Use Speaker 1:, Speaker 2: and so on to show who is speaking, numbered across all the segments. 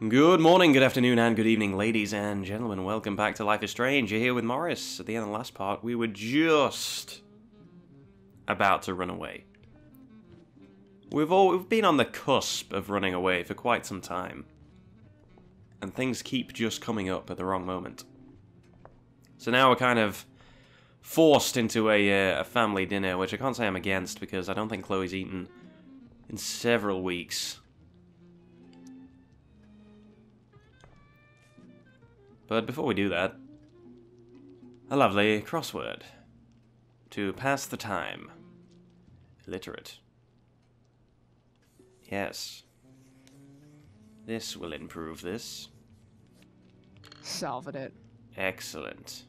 Speaker 1: Good morning, good afternoon, and good evening, ladies and gentlemen. Welcome back to Life is Strange. You're here with Morris. At the end of the last part, we were just about to run away. We've been on the cusp of running away for quite some time. And things keep just coming up at the wrong moment. So now we're kind of forced into a family dinner, which I can't say I'm against because I don't think Chloe's eaten in several weeks. But before we do that, a lovely crossword to pass the time. Illiterate. Yes. This will improve this.
Speaker 2: Solved it.
Speaker 1: Excellent.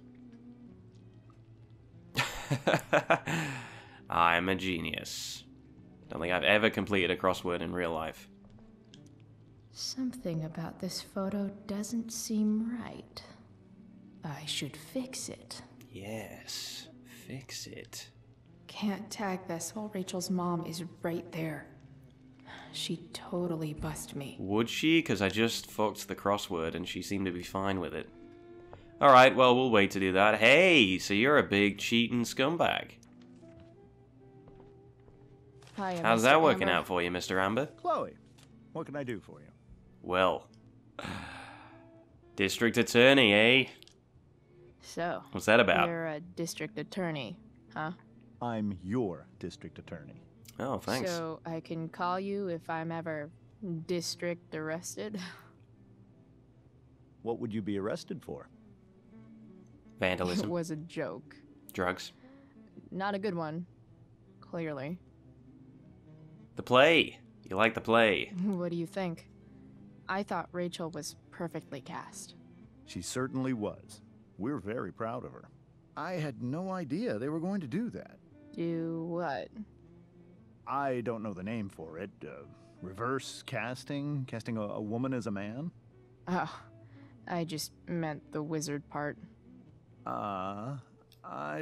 Speaker 1: I'm a genius. Don't think I've ever completed a crossword in real life.
Speaker 3: Something about this photo doesn't seem right. I should fix it.
Speaker 1: Yes, fix it.
Speaker 3: Can't tag this while Rachel's mom is right there. She'd totally bust me.
Speaker 1: Would she? Because I just fucked the crossword and she seemed to be fine with it. Alright, well, we'll wait to do that. Hey, so you're a big cheating scumbag.
Speaker 3: Hi,
Speaker 1: How's
Speaker 3: Mr.
Speaker 1: that working
Speaker 3: Amber.
Speaker 1: out for you, Mr. Amber?
Speaker 4: Chloe, what can I do for you?
Speaker 1: Well, district attorney, eh?
Speaker 3: So,
Speaker 1: What's that about?
Speaker 3: you're a district attorney, huh?
Speaker 4: I'm your district attorney.
Speaker 1: Oh, thanks.
Speaker 3: So I can call you if I'm ever district arrested?
Speaker 4: What would you be arrested for?
Speaker 3: It
Speaker 1: Vandalism.
Speaker 3: was a joke.
Speaker 1: Drugs.
Speaker 3: Not a good one. Clearly.
Speaker 1: The play. You like the play.
Speaker 3: What do you think? I thought Rachel was perfectly cast.
Speaker 4: She certainly was. We're very proud of her. I had no idea they were going to do that.
Speaker 3: Do what?
Speaker 4: I don't know the name for it. Reverse casting? Casting a woman as a man?
Speaker 3: Oh, I just meant the wizard part.
Speaker 4: I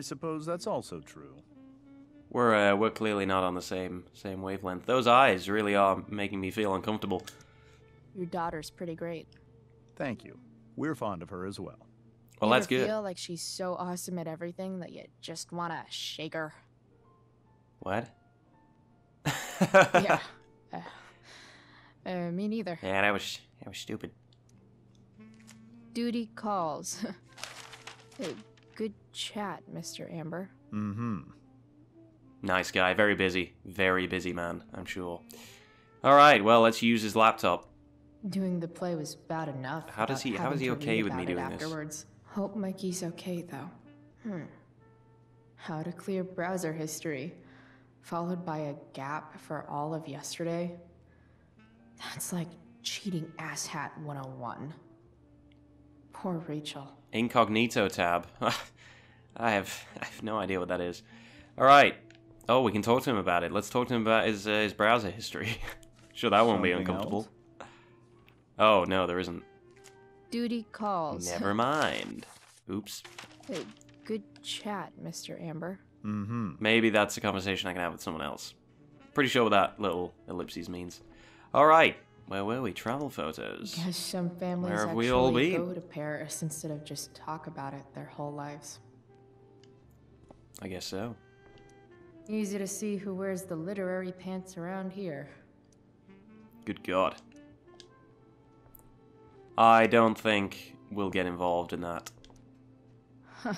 Speaker 4: suppose that's also true.
Speaker 1: We're clearly not on the same wavelength. Those eyes really are making me feel uncomfortable.
Speaker 3: Your daughter's pretty great.
Speaker 4: Thank you. We're fond of her as well.
Speaker 1: Well,
Speaker 3: You
Speaker 1: that's
Speaker 3: ever
Speaker 1: good.
Speaker 3: feel like she's so awesome at everything that you just want to shake her?
Speaker 1: What?
Speaker 3: Yeah. Me neither.
Speaker 1: Yeah, that was stupid.
Speaker 3: Duty calls. Good chat, Mr. Amber.
Speaker 4: Mm-hmm.
Speaker 1: Nice guy, very busy man, I'm sure. All right, well, let's use his laptop.
Speaker 3: Doing the play was bad enough.
Speaker 1: How is he okay with me doing this?
Speaker 3: Afterwards. Hope Mikey's okay though. How to clear browser history, followed by a gap for all of yesterday. That's like cheating asshat 101. Poor Rachel.
Speaker 1: Incognito tab. I have no idea what that is. All right. Oh, we can talk to him about it. Let's talk to him about his browser history. Sure, that won't be
Speaker 4: Something
Speaker 1: uncomfortable.
Speaker 4: else?
Speaker 1: Oh, no, there isn't.
Speaker 3: Duty calls.
Speaker 1: Never mind. Oops.
Speaker 3: Good chat, Mr. Amber.
Speaker 4: Mm-hmm.
Speaker 1: Maybe that's a conversation I can have with someone else. Pretty sure what that little ellipses means. All right. Where were we? Travel photos.
Speaker 3: Guess some families
Speaker 1: Where have
Speaker 3: actually
Speaker 1: we all been?
Speaker 3: go to Paris instead of just talk about it their whole lives.
Speaker 1: I guess so.
Speaker 3: Easy to see who wears the literary pants around here.
Speaker 1: Good God. I don't think we'll get involved in that.
Speaker 3: Huh.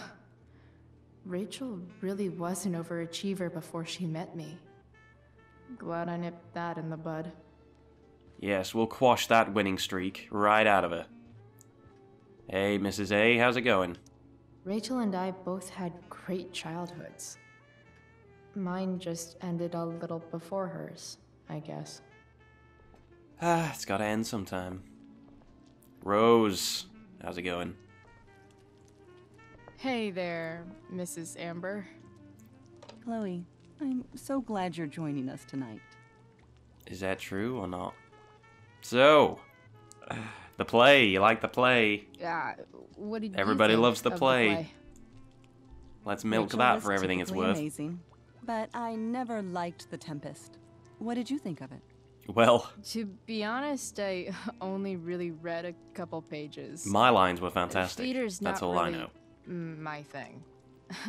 Speaker 3: Rachel really was an overachiever before she met me. Glad I nipped that in the bud.
Speaker 1: Yes, we'll quash that winning streak right out of her. Hey, Mrs. A, how's it going?
Speaker 3: Rachel and I both had great childhoods. Mine just ended a little before hers, I guess.
Speaker 1: It's gotta end sometime. Rose, how's it going?
Speaker 2: Hey there, Mrs. Amber.
Speaker 5: Chloe, I'm so glad you're joining us tonight.
Speaker 1: Is that true or not? So, the play, you like the play?
Speaker 2: What did
Speaker 1: Everybody
Speaker 2: you think
Speaker 1: loves the
Speaker 2: of
Speaker 1: play. Let's milk
Speaker 5: Rachel
Speaker 1: that
Speaker 5: was
Speaker 1: for everything it's
Speaker 5: typically
Speaker 1: worth.
Speaker 5: Amazing, but I never liked The Tempest. What did you think of it?
Speaker 1: Well,
Speaker 2: To be honest, I only really read a couple pages.
Speaker 1: my lines were fantastic.
Speaker 2: Theater's
Speaker 1: That's
Speaker 2: not
Speaker 1: all
Speaker 2: really
Speaker 1: I know.
Speaker 2: my thing.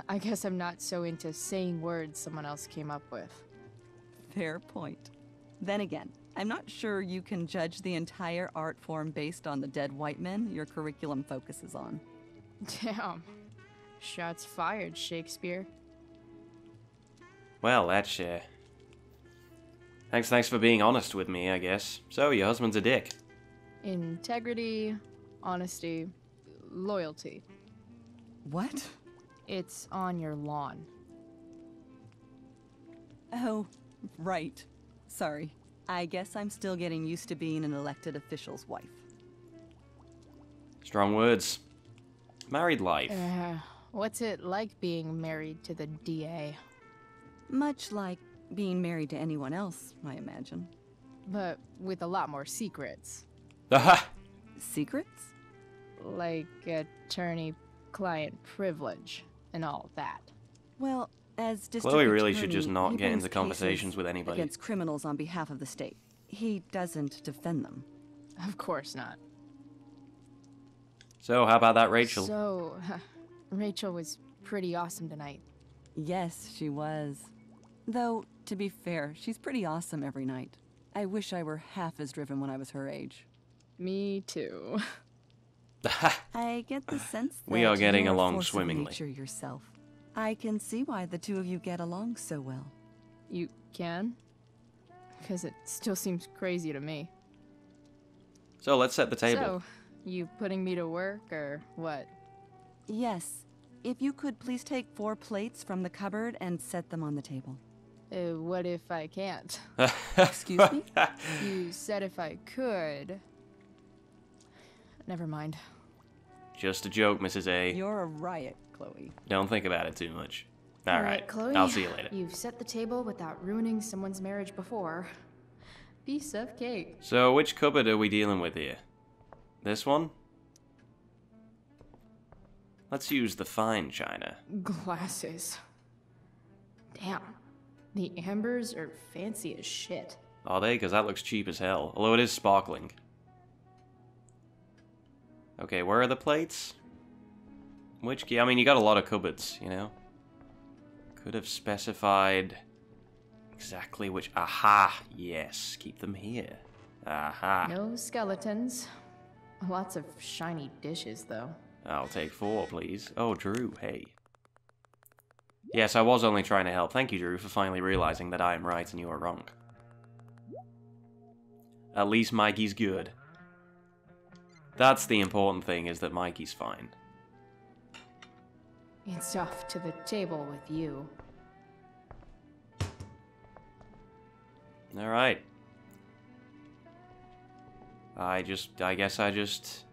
Speaker 2: I guess I'm not so into saying words someone else came up with.
Speaker 5: Fair point. Then again, I'm not sure you can judge the entire art form based on the dead white men your curriculum focuses on.
Speaker 2: Damn. Shots fired, Shakespeare.
Speaker 1: Well, that's, Thanks for being honest with me, I guess. So, your husband's a dick.
Speaker 2: Integrity, honesty, loyalty.
Speaker 5: What?
Speaker 2: It's on your lawn.
Speaker 5: Oh, right. Sorry. I guess I'm still getting used to being an elected official's wife.
Speaker 1: Strong words. Married life.
Speaker 2: What's it like being married to the DA?
Speaker 5: Much like being married to anyone else, I imagine.
Speaker 2: But with a lot more secrets.
Speaker 1: Aha!
Speaker 5: Secrets?
Speaker 2: Like attorney-client privilege and all that.
Speaker 5: Well, as district
Speaker 1: Chloe really should
Speaker 5: attorney,
Speaker 1: just not
Speaker 5: he
Speaker 1: get into
Speaker 5: brings
Speaker 1: conversations
Speaker 5: cases
Speaker 1: with anybody.
Speaker 5: against criminals on behalf of the state. He doesn't defend them.
Speaker 2: Of course not.
Speaker 1: So, how about that, Rachel?
Speaker 2: So, Rachel was pretty awesome tonight.
Speaker 5: Yes, she was. Though, to be fair, she's pretty awesome every night. I wish I were half as driven when I was her age.
Speaker 2: Me too.
Speaker 5: I get the sense that
Speaker 1: We are getting
Speaker 5: you're a
Speaker 1: along
Speaker 5: force of
Speaker 1: swimmingly.
Speaker 5: nature yourself. I can see why the two of you get along so well.
Speaker 2: You can? Because it still seems crazy to me.
Speaker 1: So, let's set the table.
Speaker 2: So, you putting me to work or what?
Speaker 5: Yes. If you could please take 4 plates from the cupboard and set them on the table.
Speaker 2: What if I can't?
Speaker 5: Excuse me?
Speaker 2: You said if I could. Never mind.
Speaker 1: Just a joke, Mrs. A.
Speaker 5: You're a riot, Chloe.
Speaker 1: Don't think about it too much.
Speaker 3: All
Speaker 1: Alright,
Speaker 3: Chloe.
Speaker 1: I'll see you later.
Speaker 3: You've set the table without ruining someone's marriage before.
Speaker 2: Piece of cake.
Speaker 1: So, which cupboard are we dealing with here? This one? Let's use the fine china.
Speaker 3: Glasses. Damn. The ambers are fancy as shit.
Speaker 1: Are they? Because that looks cheap as hell. Although it is sparkling. Okay, where are the plates? Which key? I mean, you got a lot of cupboards, you know? Could have specified exactly which... Aha! Yes, keep them here. Aha.
Speaker 3: No skeletons. Lots of shiny dishes, though.
Speaker 1: I'll take 4, please. Oh, Drew, hey. Yes, I was only trying to help. Thank you, Drew, for finally realizing that I am right and you are wrong. At least Mikey's good. That's the important thing, is that Mikey's fine.
Speaker 3: It's off to the table with you.
Speaker 1: Alright. I guess I just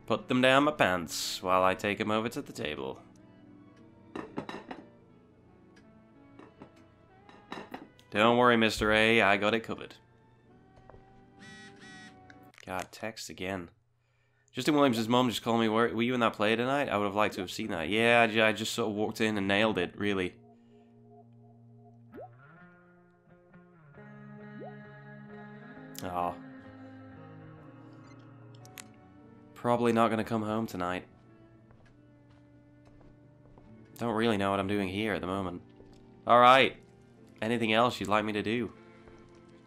Speaker 1: put them down my pants while I take them over to the table. Don't worry, Mr. A, I got it covered. God, text again. Justin Williams' mom just called me, were you in that play tonight? I would have liked to have seen that. Yeah, I just sort of walked in and nailed it, really. Oh. Probably not going to come home tonight. Don't really know what I'm doing here at the moment. Alright. Anything else you'd like me to do?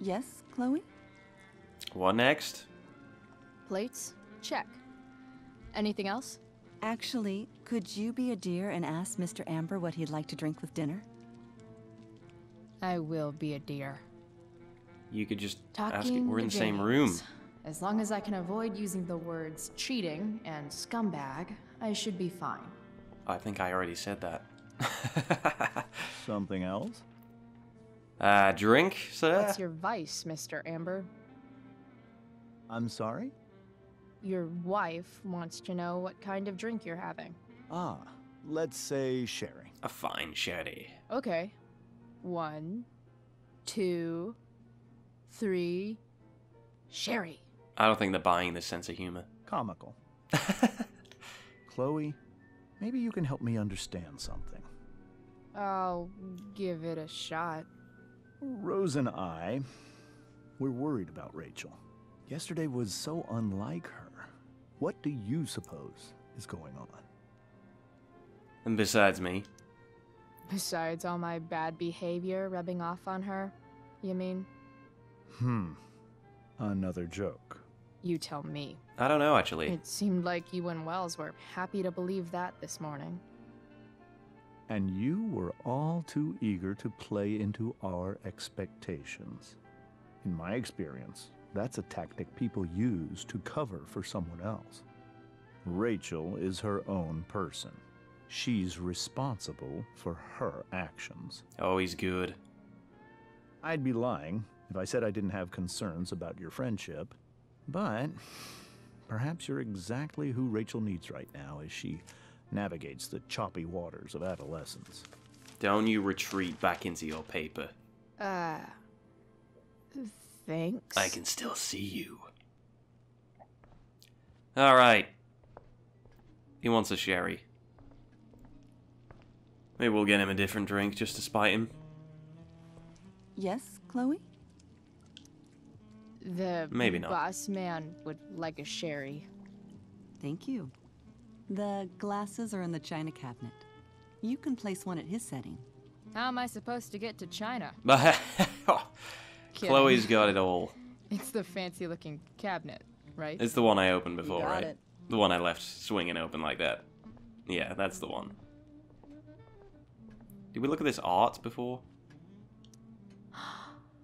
Speaker 5: Yes, Chloe?
Speaker 1: What next?
Speaker 2: Plates? Check. Anything else?
Speaker 5: Actually, could you be a dear and ask Mr. Amber what he'd like to drink with dinner?
Speaker 2: I will be a dear.
Speaker 1: You could just ask it.
Speaker 3: Talking
Speaker 1: We're in the
Speaker 3: to
Speaker 1: same room.
Speaker 3: James. As long as I can avoid using the words cheating and scumbag, I should be fine.
Speaker 1: I think I already said that.
Speaker 4: Something else?
Speaker 1: Drink, sir?
Speaker 2: What's your vice, Mr. Amber?
Speaker 4: I'm sorry?
Speaker 2: Your wife wants to know what kind of drink you're having.
Speaker 4: Ah, let's say sherry.
Speaker 1: A fine sherry.
Speaker 2: Okay. 1, 2, 3. Sherry.
Speaker 1: I don't think they're buying this sense of humor.
Speaker 4: Comical. Chloe, maybe you can help me understand something.
Speaker 2: I'll give it a shot.
Speaker 4: Rose and I, We're worried about Rachel. Yesterday was so unlike her. What do you suppose is going on?
Speaker 1: And besides me.
Speaker 2: Besides all my bad behavior rubbing off on her, you mean?
Speaker 4: Another joke.
Speaker 2: You tell me.
Speaker 1: I don't know, actually.
Speaker 2: It seemed like you and Wells were happy to believe that this morning.
Speaker 4: And you were all too eager to play into our expectations. In my experience, that's a tactic people use to cover for someone else. Rachel is her own person. She's responsible for her actions.
Speaker 1: Oh, he's good.
Speaker 4: I'd be lying if I said I didn't have concerns about your friendship, but perhaps you're exactly who Rachel needs right now as she navigates the choppy waters of adolescence.
Speaker 1: Don't you retreat back into your paper.
Speaker 2: Thanks.
Speaker 1: I can still see you. Alright. He wants a sherry. Maybe we'll get him a different drink just to spite him.
Speaker 5: Yes, Chloe?
Speaker 2: The
Speaker 1: Maybe not.
Speaker 2: boss man would like a sherry.
Speaker 5: Thank you. The glasses are in the china cabinet. You can place one at his setting.
Speaker 2: How am I supposed to get to China? Kidding.
Speaker 1: Chloe's got it all.
Speaker 2: It's the fancy-looking cabinet, right?
Speaker 1: It's the one I opened before,
Speaker 5: got
Speaker 1: right?
Speaker 5: it.
Speaker 1: The one I left swinging open like that. Yeah, that's the one. Did we look at this art before?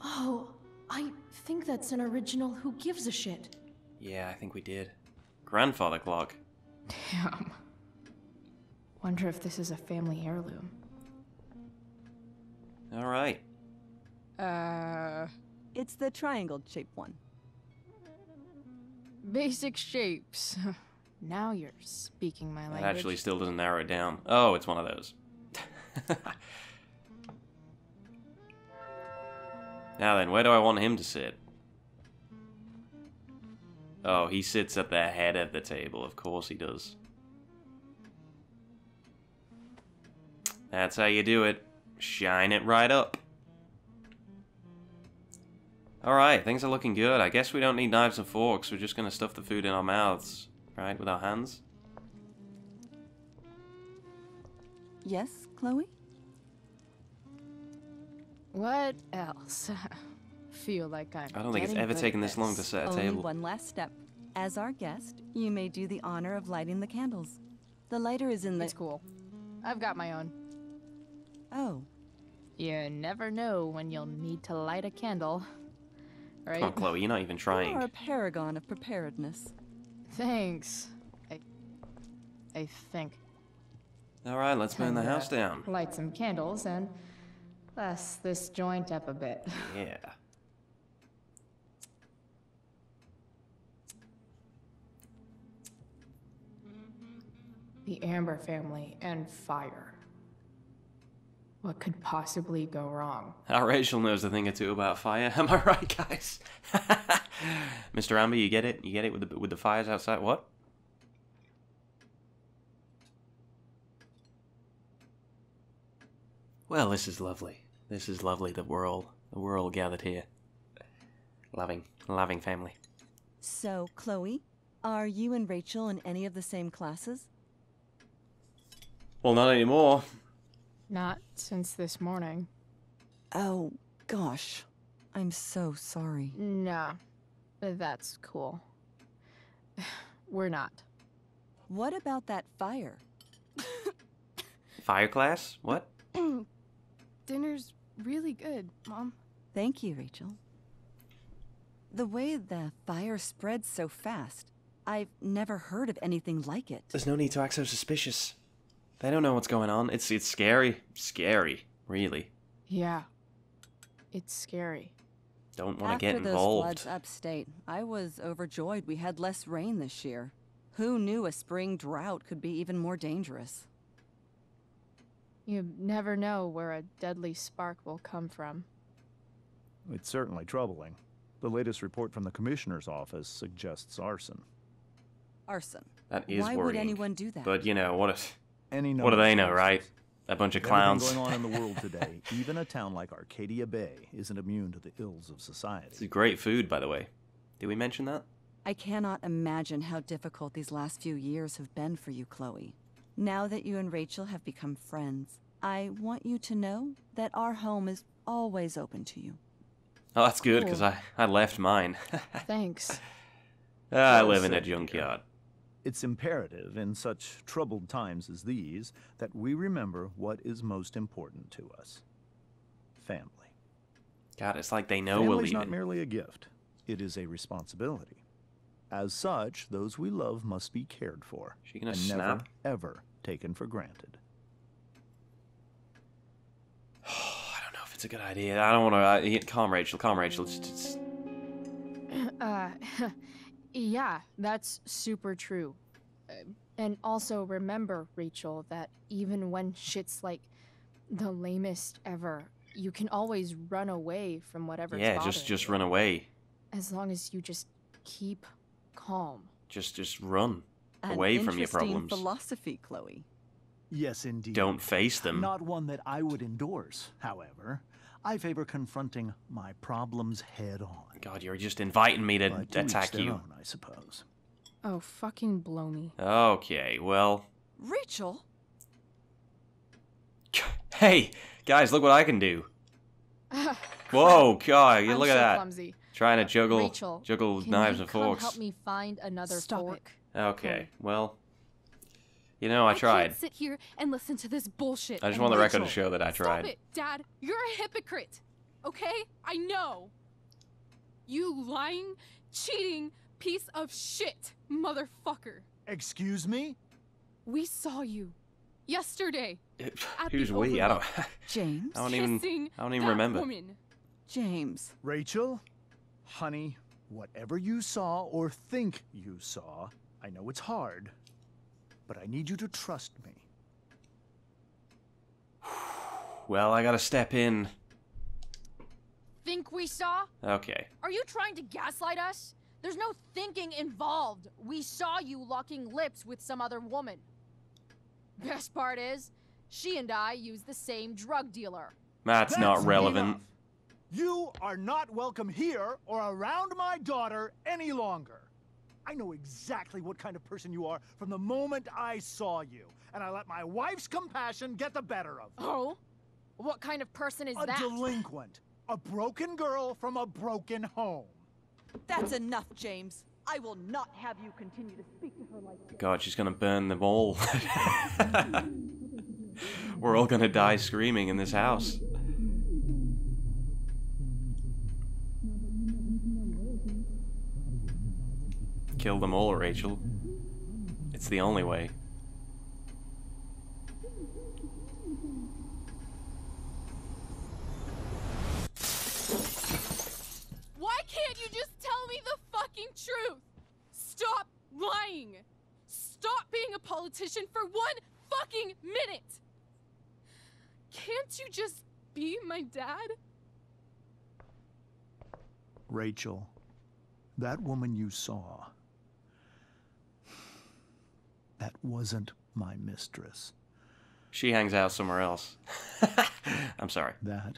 Speaker 3: Oh, I think that's an original Who Gives a Shit.
Speaker 1: Yeah, I think we did. Grandfather clock.
Speaker 2: Damn.
Speaker 3: Wonder if this is a family heirloom.
Speaker 1: Alright.
Speaker 5: It's the triangle-shaped one.
Speaker 2: Basic shapes. Now you're speaking my
Speaker 1: That
Speaker 2: language.
Speaker 1: actually still doesn't narrow it down. Oh, it's one of those. Now then, where do I want him to sit? Oh, he sits at the head of the table. Of course he does. That's how you do it. Shine it right up. Alright, things are looking good. I guess we don't need knives and forks. We're just going to stuff the food in our mouths, right, with our hands.
Speaker 5: Yes, Chloe?
Speaker 2: What else? Feel like I'm
Speaker 1: I don't think it's
Speaker 2: getting
Speaker 1: ever
Speaker 2: good
Speaker 1: taken
Speaker 2: at
Speaker 1: this long to set a
Speaker 5: Only
Speaker 1: table.
Speaker 5: one last step. As our guest, you may do the honor of lighting the candles. The lighter is in the...
Speaker 2: It's cool. I've got my own.
Speaker 5: Oh,
Speaker 2: You never know when you'll need to light a candle. Right?
Speaker 1: Come on, Chloe, you're not even
Speaker 5: you
Speaker 1: trying.
Speaker 5: are a paragon of preparedness.
Speaker 2: Thanks. I think.
Speaker 1: Alright, let's burn the
Speaker 2: Time to
Speaker 1: house down.
Speaker 2: Light some candles and bless this joint up a bit.
Speaker 1: Yeah.
Speaker 3: The Amber family and fire. What could possibly go wrong?
Speaker 1: Our Rachel knows a thing or two about fire. Am I right, guys? Mr. Amber, you get it? You get it with the fires outside? What? Well, this is lovely. This is lovely that we're all gathered here. Loving family.
Speaker 5: So, Chloe, are you and Rachel in any of the same classes?
Speaker 1: Well, not anymore.
Speaker 2: Not since this morning.
Speaker 5: Oh, gosh. I'm so sorry.
Speaker 2: Nah, that's cool. We're not.
Speaker 5: What about that fire?
Speaker 1: Fire class? What?
Speaker 2: Dinner's really good, Mom.
Speaker 5: Thank you, Rachel. The way the fire spreads so fast, I've never heard of anything like it.
Speaker 1: There's no need to act so suspicious. They don't know what's going on. It's scary. Scary, really.
Speaker 2: Yeah. It's scary.
Speaker 1: Don't want to
Speaker 5: After
Speaker 1: get
Speaker 5: those
Speaker 1: involved.
Speaker 5: floods upstate, I was overjoyed we had less rain this year. Who knew a spring drought could be even more dangerous?
Speaker 2: You never know where a deadly spark will come from.
Speaker 4: It's certainly troubling. The latest report from the Commissioner's office suggests arson.
Speaker 5: Arson.
Speaker 1: That is
Speaker 5: Why
Speaker 1: worrying.
Speaker 5: would anyone do that?
Speaker 1: But you know what?
Speaker 4: Any
Speaker 1: What do
Speaker 4: number
Speaker 1: they
Speaker 4: of
Speaker 1: know, right?
Speaker 4: sources.
Speaker 1: a bunch of
Speaker 4: With
Speaker 1: clowns.
Speaker 4: everything going on in the world today, even a town like Arcadia Bay isn't immune to the ills of
Speaker 1: It's
Speaker 4: society.
Speaker 1: great food, by the way. Did we mention that?
Speaker 5: I cannot imagine how difficult these last few years have been for you, Chloe. Now that you and Rachel have become friends, I want you to know that our home is always open to you.
Speaker 1: Oh, that's good, because I left mine.
Speaker 2: Thanks.
Speaker 1: I
Speaker 4: Well
Speaker 1: live in a
Speaker 4: said, dear.
Speaker 1: junkyard.
Speaker 4: It's imperative in such troubled times as these that we remember what is most important to us. Family.
Speaker 1: God, it's like they know we're
Speaker 4: Family's not
Speaker 1: leaving.
Speaker 4: merely a gift. It is a responsibility. As such, those we love must be cared for.
Speaker 1: She gonna
Speaker 4: and
Speaker 1: snap?
Speaker 4: never, ever taken for granted.
Speaker 1: I don't know if it's a good idea. I don't want to... calm, Rachel. Calm, Rachel. It's...
Speaker 2: Yeah, that's super true. And also remember, Rachel, that even when shit's like the lamest ever, you can always run away from whatever's
Speaker 1: Yeah,
Speaker 2: bothering
Speaker 1: just
Speaker 2: you.
Speaker 1: run away.
Speaker 2: As long as you just keep calm.
Speaker 1: Just run
Speaker 5: An
Speaker 1: away from your
Speaker 5: interesting
Speaker 1: problems.
Speaker 5: philosophy, Chloe.
Speaker 4: Yes, indeed.
Speaker 1: Don't face them.
Speaker 4: Not one that I would endorse, however. I favor confronting my problems head on.
Speaker 1: God, you're just inviting me to
Speaker 4: But to each
Speaker 1: attack
Speaker 4: their
Speaker 1: you.
Speaker 4: own, I suppose.
Speaker 2: Oh, fucking blow me.
Speaker 1: Okay, well...
Speaker 5: Rachel?
Speaker 1: Hey, guys, look what I can do. Whoa, God, you
Speaker 2: I'm
Speaker 1: look
Speaker 2: so
Speaker 1: at that.
Speaker 2: clumsy.
Speaker 1: Trying to juggle
Speaker 2: Rachel, can
Speaker 1: knives
Speaker 2: you
Speaker 1: and
Speaker 2: come
Speaker 1: forks.
Speaker 2: help me find another
Speaker 3: Stop
Speaker 2: fork?
Speaker 1: Okay, well... You know, I
Speaker 6: I
Speaker 1: tried.
Speaker 6: can't sit here and listen to this bullshit.
Speaker 1: I just
Speaker 6: And
Speaker 1: want the record to
Speaker 6: Rachel,
Speaker 1: show that I tried.
Speaker 6: Stop it, Dad. You're a hypocrite. Okay? I know. You lying, cheating piece of shit, motherfucker.
Speaker 4: Excuse me?
Speaker 6: We saw you yesterday at
Speaker 1: Who's
Speaker 6: the
Speaker 1: we? I don't...
Speaker 5: James?
Speaker 1: I don't even
Speaker 6: kissing that
Speaker 1: remember.
Speaker 6: woman.
Speaker 5: James.
Speaker 4: Rachel? Honey, whatever you saw or think you saw, I know it's hard, but I need you to trust me.
Speaker 1: Well, I gotta step in.
Speaker 7: Think we saw?
Speaker 1: Okay.
Speaker 7: Are you trying to gaslight us? There's no thinking involved. We saw you locking lips with some other woman. Best part is, she and I use the same drug dealer.
Speaker 1: That's not relevant.
Speaker 4: enough. You are not welcome here or around my daughter any longer. I know exactly what kind of person you are from the moment I saw you, and I let my wife's compassion get the better of me.
Speaker 7: Oh? What kind of person is
Speaker 4: A
Speaker 7: that?
Speaker 4: delinquent. A broken girl from a broken home.
Speaker 5: That's enough, James. I will not have you continue to speak to her like this.
Speaker 1: God, she's gonna burn them all. We're all gonna die screaming in this house. Kill them all, Rachel. It's the only way.
Speaker 6: Why can't you just tell me the fucking truth? Stop lying. Stop being a politician for 1 fucking minute. Can't you just be my dad?
Speaker 4: Rachel, that woman you saw, that wasn't my mistress.
Speaker 1: She hangs out somewhere else. I'm sorry.
Speaker 4: That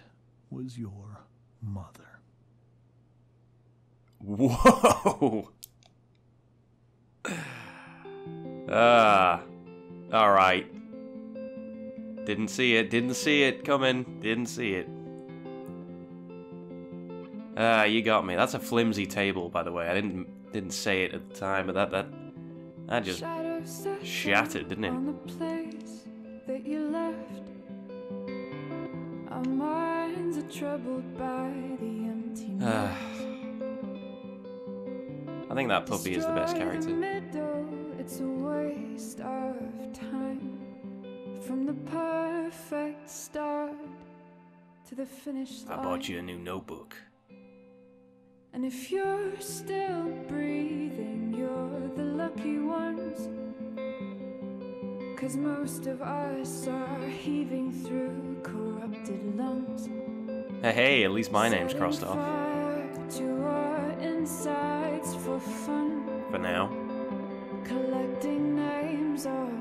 Speaker 4: was your mother.
Speaker 1: Whoa! Alright. Didn't see it coming, didn't see it. You got me. That's a flimsy table, by the way. I didn't say it at the time, but that just shattered, didn't it?
Speaker 8: On the place that you left, our minds are troubled by the emptiness.
Speaker 1: I think that puppy is the best character.
Speaker 8: It's a waste of time from the perfect start to the finish
Speaker 1: I
Speaker 8: line.
Speaker 1: bought you a new notebook.
Speaker 8: And if you're still breathing, you're the lucky ones. 'Cause most of us are heaving through corrupted lungs.
Speaker 1: Hey, at least my name's crossed
Speaker 8: Setting
Speaker 1: off.
Speaker 8: fire to our insides for fun.
Speaker 1: For now.
Speaker 8: Collecting names of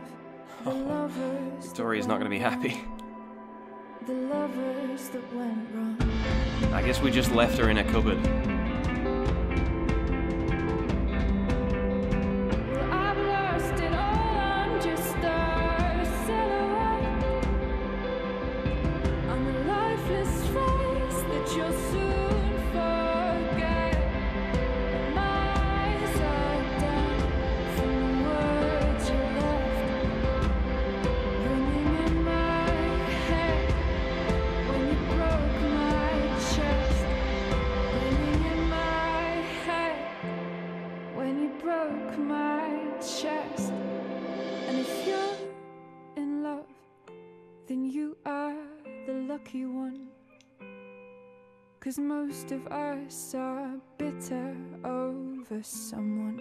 Speaker 8: the lovers.
Speaker 1: Victoria's not gonna be happy.
Speaker 8: the lovers that went wrong.
Speaker 1: I guess we just left her in a cupboard.
Speaker 8: Well, I've lost it all, I'm just a silhouette on a lifeless face that you'll soon forget. And my eyes are down from the words you left, ringing in my head when you broke my chest, ringing in my head when you broke my chest. And if you're in love, then you are the lucky one, 'cause most of us are bitter over someone.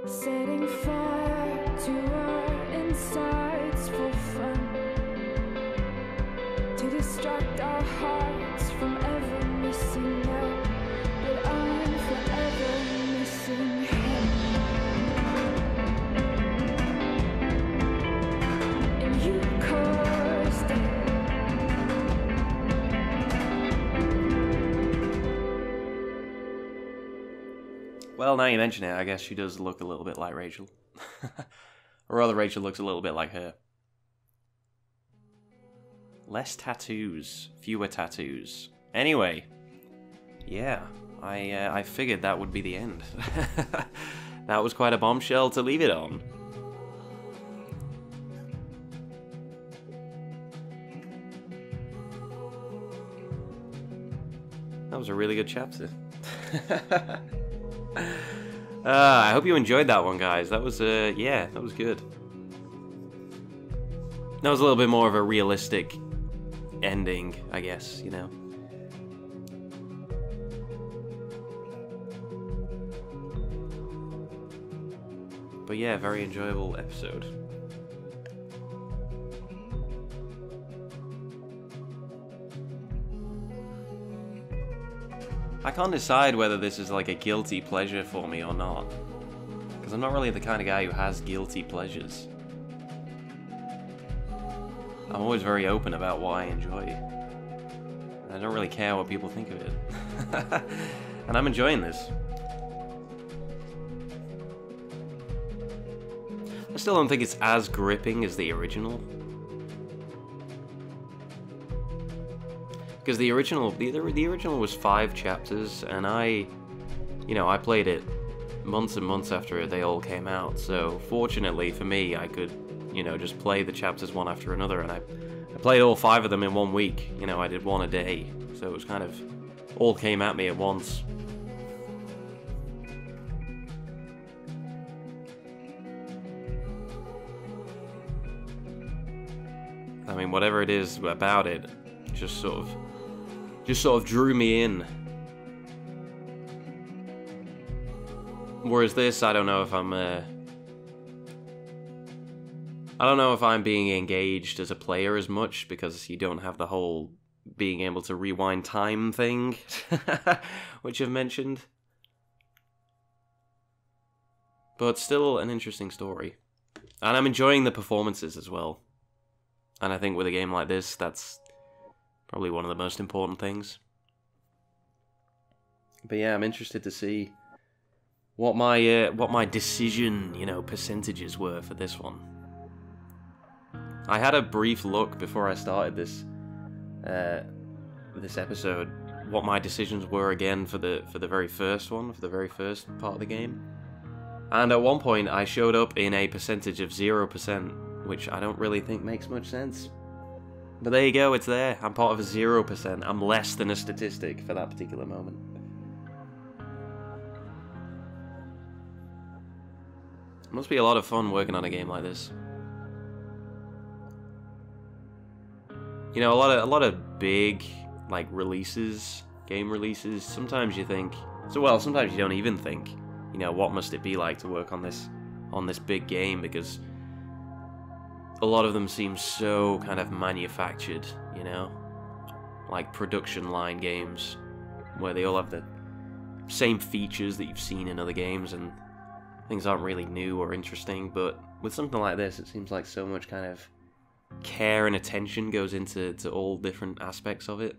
Speaker 8: Setting fire to our insides for fun, to distract our hearts from ever missing out. But I'm forever missing him. And you caused it.
Speaker 1: Well, now you mention it, I guess she does look a little bit like Rachel. Or rather, Rachel looks a little bit like her. Less tattoos, fewer tattoos. Anyway, yeah, I figured that would be the end. That was quite a bombshell to leave it on. That was a really good chapter. I hope you enjoyed that one, guys. That was, yeah, that was good. That was a little bit more of a realistic ending, I guess, you know. But yeah, very enjoyable episode. I can't decide whether this is like a guilty pleasure for me or not, because I'm not really the kind of guy who has guilty pleasures. I'm always very open about what I enjoy. I don't really care what people think of it. And I'm enjoying this. I still don't think it's as gripping as the original. Because the original was 5 chapters, and I played it months and months after they all came out. So fortunately for me, I could, just play the chapters one after another, and I played all 5 of them in 1 week. I did one a day, so it was kind of all came at me at once. I mean, whatever it is about it, just sort of drew me in. Whereas this, I don't know if I'm being engaged as a player as much, because you don't have the whole being able to rewind time thing, which I've mentioned. But still an interesting story. And I'm enjoying the performances as well. And I think with a game like this, that's probably one of the most important things. But yeah, I'm interested to see what my decision, percentages were for this one. I had a brief look before I started this episode, what my decisions were again for the very first one, for the very first part of the game. And at one point I showed up in a percentage of 0%, which I don't really think makes much sense. But there you go, it's there. I'm part of a 0%. I'm less than a statistic for that particular moment. It must be a lot of fun working on a game like this. A lot of big, like, game releases, sometimes you think, sometimes you don't even think, what must it be like to work on this big game, because a lot of them seem so kind of manufactured, like production line games, where they all have the same features that you've seen in other games, and things aren't really new or interesting. But with something like this, it seems like so much kind of care and attention goes into all different aspects of it.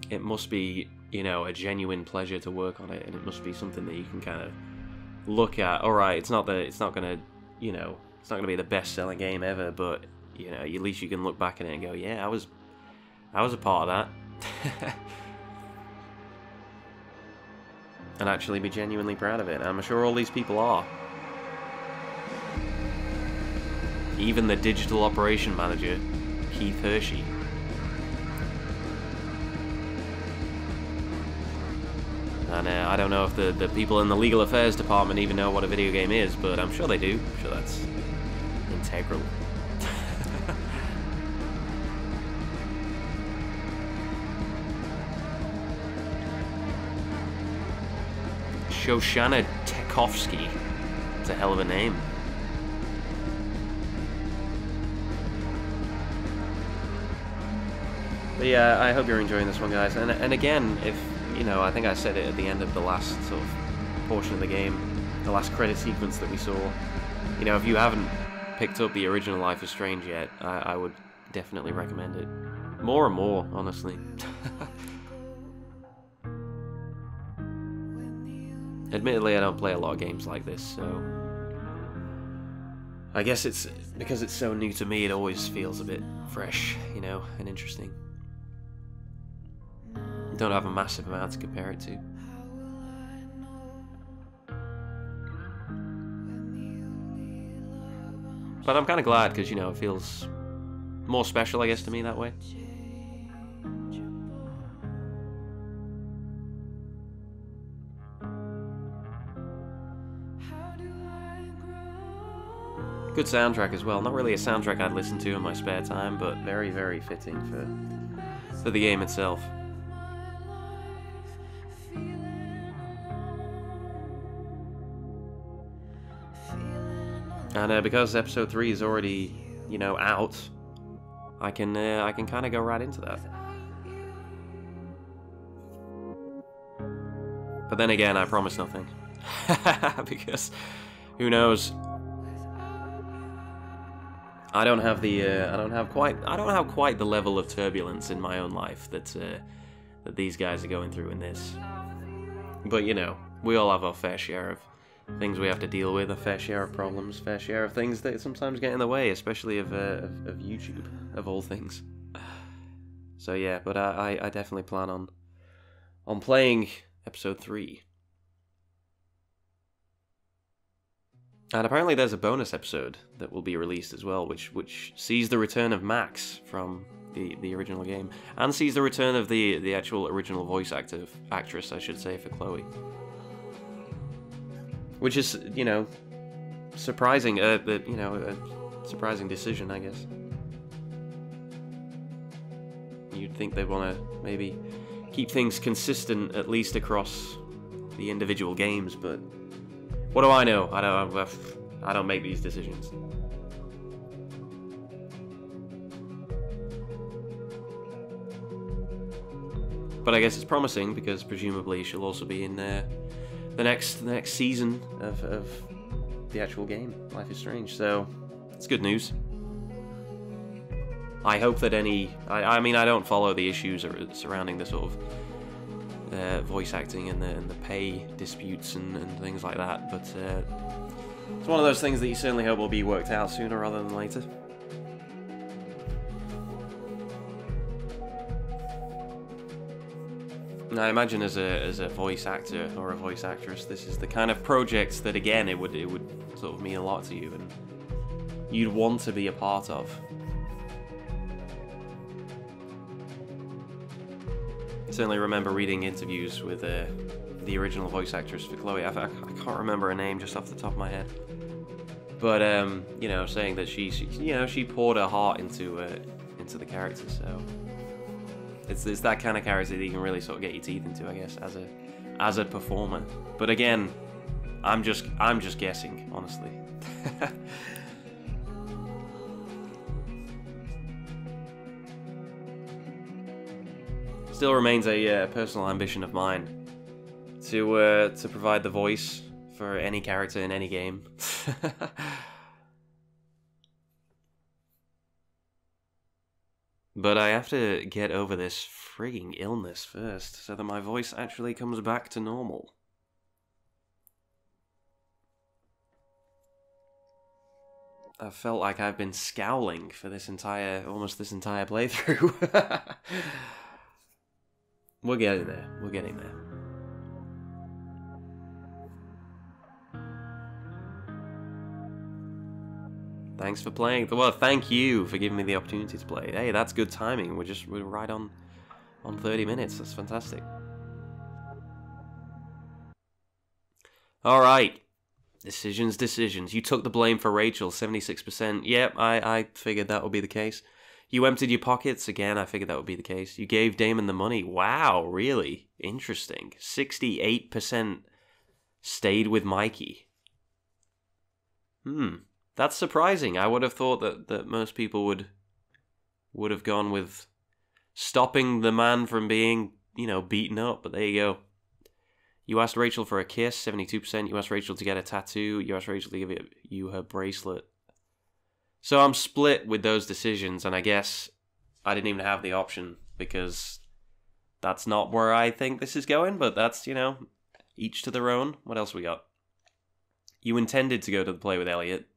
Speaker 1: It must be, you know, a genuine pleasure to work on it, and it must be something that you can kind of look at. All right, it's not gonna, you know, it's not gonna be the best-selling game ever, but you know, at least you can look back at it and go, yeah, I was a part of that, and actually be genuinely proud of it. And I'm sure all these people are. Even the digital operation manager, Keith Hershey. And I don't know if the people in the legal affairs department even know what a video game is, but I'm sure they do. I'm sure that's integral. Shoshana Tekovsky. It's a hell of a name. But yeah, I hope you're enjoying this one, guys. And again, if, you know, I think I said it at the end of the last sort of portion of the game, the last credit sequence that we saw. You know, if you haven't picked up the original Life is Strange yet, I would definitely recommend it. More and more, honestly. Admittedly, I don't play a lot of games like this, so I guess it's because it's so new to me, it always feels a bit fresh, you know, and interesting. Don't have a massive amount to compare it to. But I'm kind of glad because, you know, it feels more special, I guess, to me that way. Good soundtrack as well. Not really a soundtrack I'd listen to in my spare time, but very, very fitting for the game itself. And because episode 3 is already, you know, out, I can kind of go right into that. But then again, I promise nothing, because who knows? I don't have quite the level of turbulence in my own life that these guys are going through in this. But you know, we all have our fair share of things we have to deal with, a fair share of problems, fair share of things that sometimes get in the way, especially of YouTube, of all things. So yeah, but I definitely plan on playing episode 3. And apparently there's a bonus episode that will be released as well, which sees the return of Max from the original game, and sees the return of the actual original voice actress, I should say, for Chloe. Which is, you know, surprising. A surprising decision, I guess. You'd think they'd want to maybe keep things consistent, at least across the individual games, but what do I know? I don't make these decisions. But I guess it's promising because presumably she'll also be in the next season of the actual game, Life is Strange. So it's good news. I hope that I mean, I don't follow the issues surrounding the sort of voice acting and the pay disputes and things like that, but it's one of those things that you certainly hope will be worked out sooner rather than later. And I imagine as a voice actor or a voice actress, this is the kind of project that, again, it would sort of mean a lot to you and you'd want to be a part of. I certainly remember reading interviews with the original voice actress for Chloe. I can't remember her name just off the top of my head, but you know, saying that she poured her heart into the character. So it's that kind of character that you can really sort of get your teeth into, I guess, as a performer. But again, I'm just guessing, honestly. Still remains a personal ambition of mine to provide the voice for any character in any game. But I have to get over this frigging illness first, so that my voice actually comes back to normal. I've felt like I've been scowling for almost this entire playthrough. We're getting there. We're getting there. Thanks for playing. Well, thank you for giving me the opportunity to play. Hey, that's good timing. We're right on 30 minutes. That's fantastic. All right. Decisions. You took the blame for Rachel, 76%. Yep, I figured that would be the case. You emptied your pockets. Again, I figured that would be the case. You gave Damon the money. Wow, really? Interesting. 68% stayed with Mikey. That's surprising. I would have thought that most people would have gone with stopping the man from being, beaten up. But there you go. You asked Rachel for a kiss, 72%. You asked Rachel to get a tattoo. You asked Rachel to give you her bracelet. So I'm split with those decisions, and I guess I didn't even have the option because that's not where I think this is going, but that's, each to their own. What else we got? You intended to go to the play with Elliot,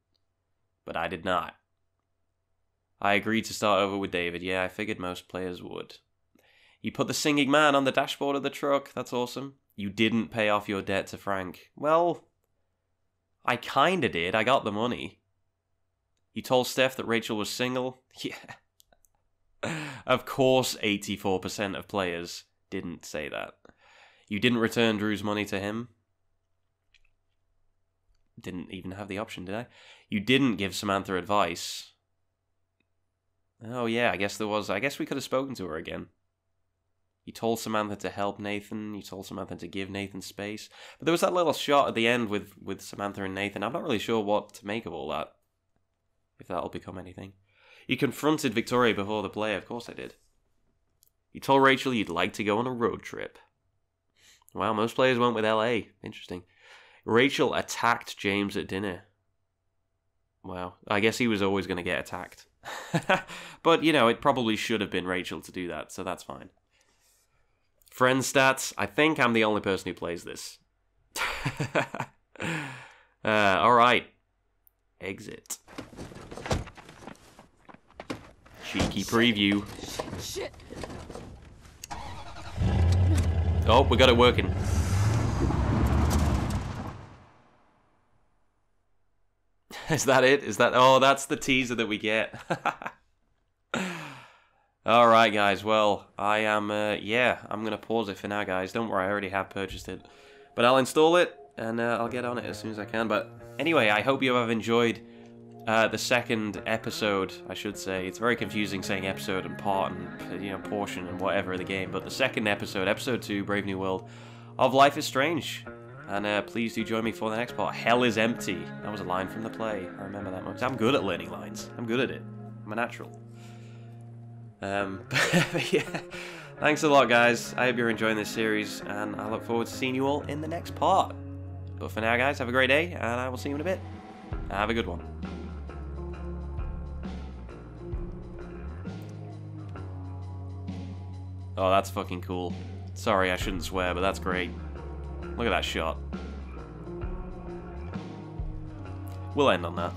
Speaker 1: but I did not. I agreed to start over with David. Yeah, I figured most players would. You put the singing man on the dashboard of the truck. That's awesome. You didn't pay off your debt to Frank. Well, I kinda did. I got the money. You told Steph that Rachel was single? Yeah. Of course 84% of players didn't say that. You didn't return Drew's money to him? Didn't even have the option, did I? You didn't give Samantha advice. Oh yeah, I guess we could have spoken to her again. You told Samantha to help Nathan. You told Samantha to give Nathan space. But there was that little shot at the end with Samantha and Nathan. I'm not really sure what to make of all that. If that'll become anything. You confronted Victoria before the play. Of course I did. You told Rachel you'd like to go on a road trip. Wow, most players went with LA. Interesting. Rachel attacked James at dinner. Wow. I guess he was always going to get attacked. But, it probably should have been Rachel to do that, so that's fine. Friend stats. I think I'm the only person who plays this. Alright. Exit. Cheeky preview.
Speaker 6: Shit.
Speaker 1: Oh, we got it working. Is that it? Oh, that's the teaser that we get. Alright, guys. Well, I am, I'm going to pause it for now, guys. Don't worry, I already have purchased it. But I'll install it, and I'll get on it as soon as I can. But anyway, I hope you have enjoyed the second episode, I should say. It's very confusing saying episode and part and, portion and whatever of the game. But the second episode, episode 2, Brave New World of Life is Strange. And please do join me for the next part. Hell is empty. That was a line from the play. I remember that much. I'm good at learning lines. I'm good at it. I'm a natural. But yeah. Thanks a lot, guys. I hope you're enjoying this series, and I look forward to seeing you all in the next part. But for now, guys, have a great day, and I will see you in a bit. Have a good one. Oh, that's fucking cool. Sorry, I shouldn't swear, but that's great. Look at that shot. We'll end on that.